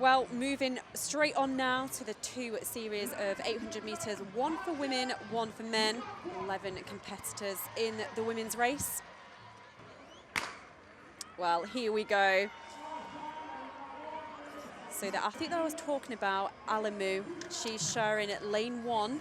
Well, moving straight on now to the two series of 800 metres, one for women, one for men. 11 competitors in the women's race. Well, here we go. So the athlete that I was talking about, Alamu, she's sharing at lane one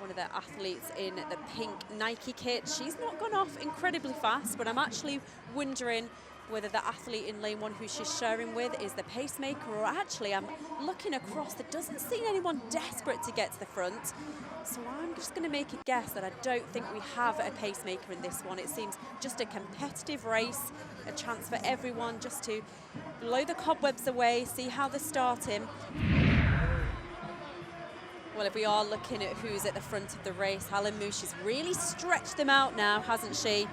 of the athletes in the pink Nike kit. She's not gone off incredibly fast, but I'm actually wondering whether the athlete in lane one who she's sharing with is the pacemaker, or actually I'm looking across, there doesn't seem anyone desperate to get to the front. So I'm just going to make a guess that I don't think we have a pacemaker in this one. It seems just a competitive race, a chance for everyone just to blow the cobwebs away, see how they're starting. Well, if we are looking at who's at the front of the race, Alamu, she's really stretched them out now, hasn't she?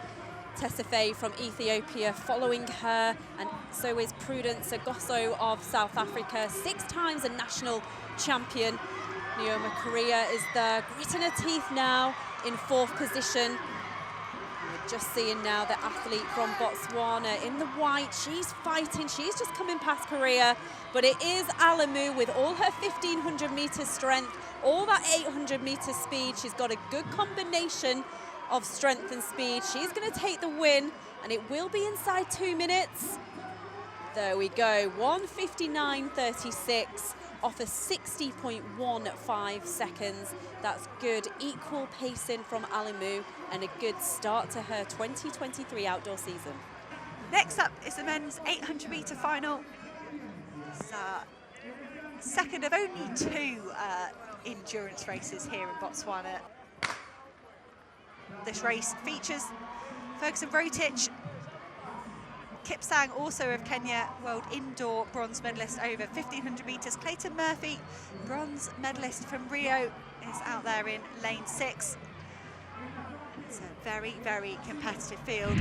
Tessafaye from Ethiopia following her, and so is Prudence Agoso of South Africa, 6 times a national champion. Neoma Korea is there, gritting her teeth now in 4th position. We're just seeing now the athlete from Botswana in the white. She's fighting, she's just coming past Korea, but it is Alamu with all her 1500 meter strength, all that 800 meter speed. She's got a good combination of strength and speed. She's going to take the win, and it will be inside 2 minutes. There we go, 1:59.36 off a 60.15 seconds. That's good equal pacing from Alamu and a good start to her 2023 outdoor season. Next up is the men's 800 meter final. It's second of only 2 endurance races here in Botswana. This race features Ferguson Rotich, Kipsang, also of Kenya, world indoor bronze medalist over 1500 metres. Clayton Murphy, bronze medalist from Rio, is out there in lane 6. It's a very, very competitive field.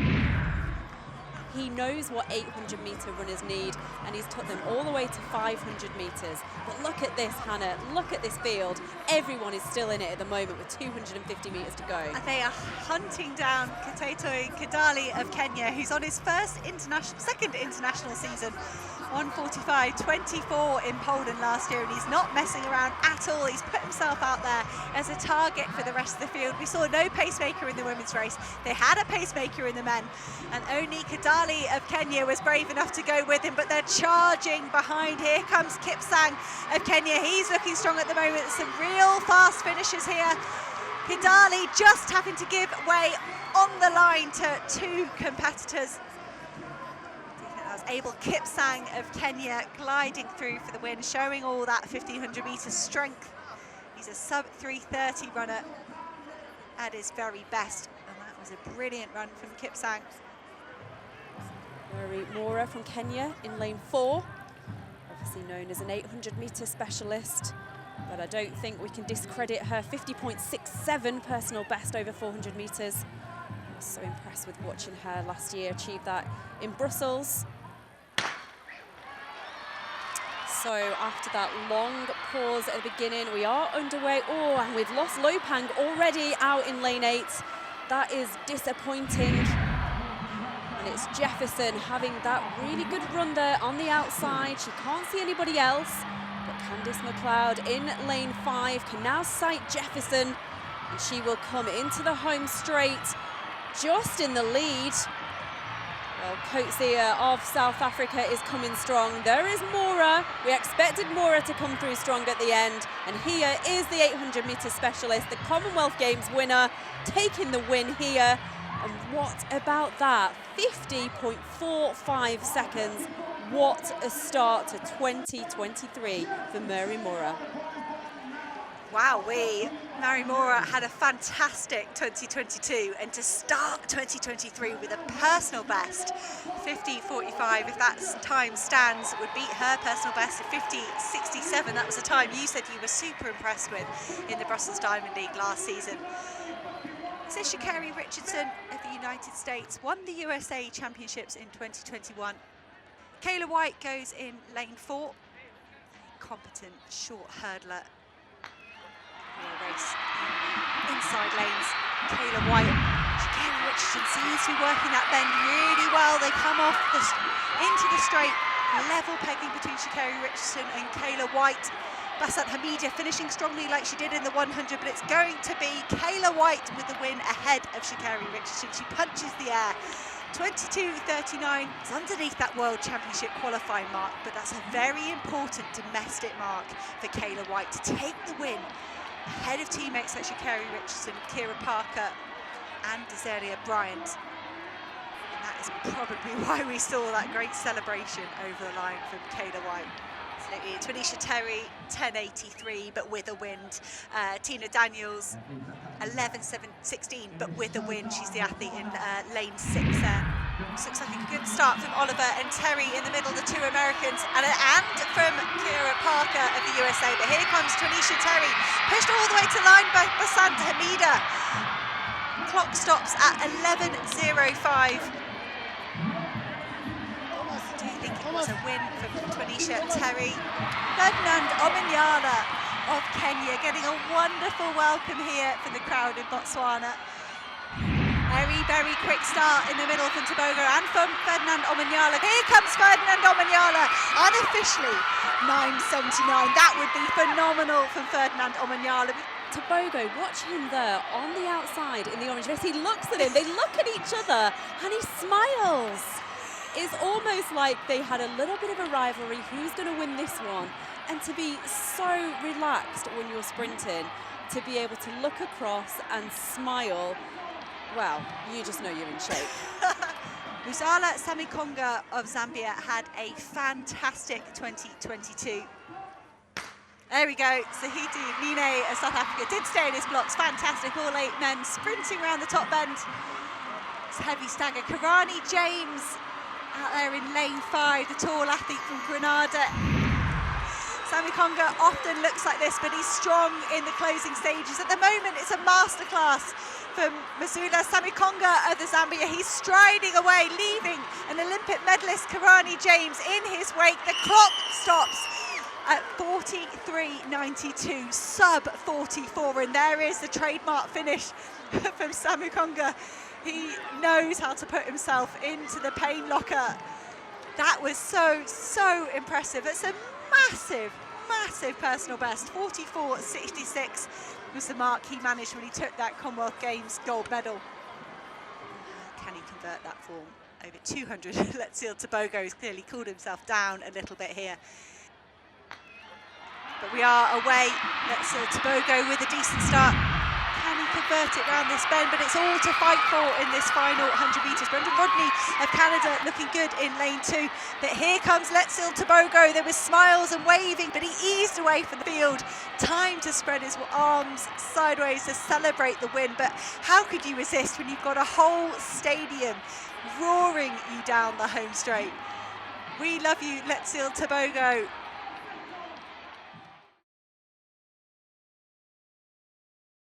He knows what 800 metre runners need, and he's took them all the way to 500 metres. But look at this, Hannah, look at this field. Everyone is still in it at the moment with 250 metres to go. And they are hunting down Katetoi Kidali of Kenya, who's on his second international season. 1:45.24 in Poland last year, and he's not messing around at all. He's put himself out there as a target for the rest of the field. We saw no pacemaker in the women's race. They had a pacemaker in the men, and only Kidali of Kenya was brave enough to go with him, but they're charging behind. Here comes Kipsang of Kenya. He's looking strong at the moment. Some real fast finishes here. Kidali just having to give way on the line to 2 competitors. Able Kipsang of Kenya gliding through for the win, showing all that 1500 metre strength. He's a sub 3:30 runner at his very best, and that was a brilliant run from Kipsang. Mary Mora from Kenya in lane 4, obviously known as an 800 metre specialist, but I don't think we can discredit her 50.67 personal best over 400 metres. I was so impressed with watching her last year achieve that in Brussels. So after that long pause at the beginning, we are underway. Oh, and we've lost Lopang already out in lane 8. That is disappointing. And it's Jefferson having that really good run there on the outside. She can't see anybody else. But Candice McLeod in lane 5 can now sight Jefferson. And she will come into the home straight, just in the lead. Well, Coetzee of South Africa is coming strong. There is Mora. We expected Mora to come through strong at the end. And here is the 800 metre specialist, the Commonwealth Games winner, taking the win here. And what about that? 50.45 seconds. What a start to 2023 for Mary Mora. Wowee, Mary Mora had a fantastic 2022, and to start 2023 with a personal best, 50.45, if that time stands, would beat her personal best of 50.67. That was a time you said you were super impressed with in the Brussels Diamond League last season. This is Sha'carri Richardson of the United States, won the USA Championships in 2021. Kayla White goes in lane 4, a competent short hurdler. Race inside lanes. Kayla White, Sha'carri Richardson seems to be working that bend really well. They come off into the straight level pegging between Sha'carri Richardson and Kayla White. Basant Hamida finishing strongly like she did in the 100, but it's going to be Kayla White with the win ahead of Sha'carri Richardson. She punches the air. 22.39. It's underneath that World Championship qualifying mark, but that's a very important domestic mark for Kayla White to take the win ahead of teammates like Sha'carri Richardson, Kira Parker and Desaria Bryant. And that is probably why we saw that great celebration over the line from Kayla White. Absolutely. Tanisha Terry, 10.83, but with a wind. Tina Daniels, 11.16, but with a win. She's the athlete in lane 6 there. This looks like a good start from Oliver and Terry in the middle, the two Americans, and from Kira Parker of the USA. But here comes Tanisha Terry, pushed all the way to line by Basant Hamida. Clock stops at 11.05. Do you think it was a win from Tanisha Terry? Ferdinand Omanyala of Kenya getting a wonderful welcome here from the crowd in Botswana. Very, very quick start in the middle from Tobogo and from Ferdinand Omanyala. Here comes Ferdinand Omanyala, unofficially 9.79. That would be phenomenal from Ferdinand Omanyala. Tobogo, watch him there on the outside in the orange vest. He looks at him, they look at each other, and he smiles. It's almost like they had a little bit of a rivalry, who's going to win this one? And to be so relaxed when you're sprinting, to be able to look across and smile, well, you just know you're in shape. Muzala Samikonga of Zambia had a fantastic 2022. There we go, Sahiti Nine of South Africa did stay in his blocks. Fantastic, all 8 men sprinting around the top bend. It's a heavy stagger. Karani James out there in lane 5, the tall athlete from Grenada. Samikonga often looks like this, but he's strong in the closing stages. At the moment, it's a masterclass from Muzala Samikonga of the Zambia. He's striding away, leaving an Olympic medalist, Karani James, in his wake. The clock stops at 43.92, sub 44, and there is the trademark finish from Samikonga. He knows how to put himself into the pain locker. That was so impressive. It's a massive personal best. 44.66 was the mark he managed when he took that Commonwealth Games gold medal. Can he convert that form over 200? Letziel Tobogo has clearly cooled himself down a little bit here. But we are away. Letziel Tobogo with a decent start. Can he convert it round this bend? But it's all to fight for in this final 100 metres. Brendan Rodney of Canada looking good in lane 2. But here comes Letziel Tobogo. There was smiles and waving, but he eased away from the field. Time to spread his arms sideways to celebrate the win. But how could you resist when you've got a whole stadium roaring you down the home straight? We love you, Letziel Tobogo.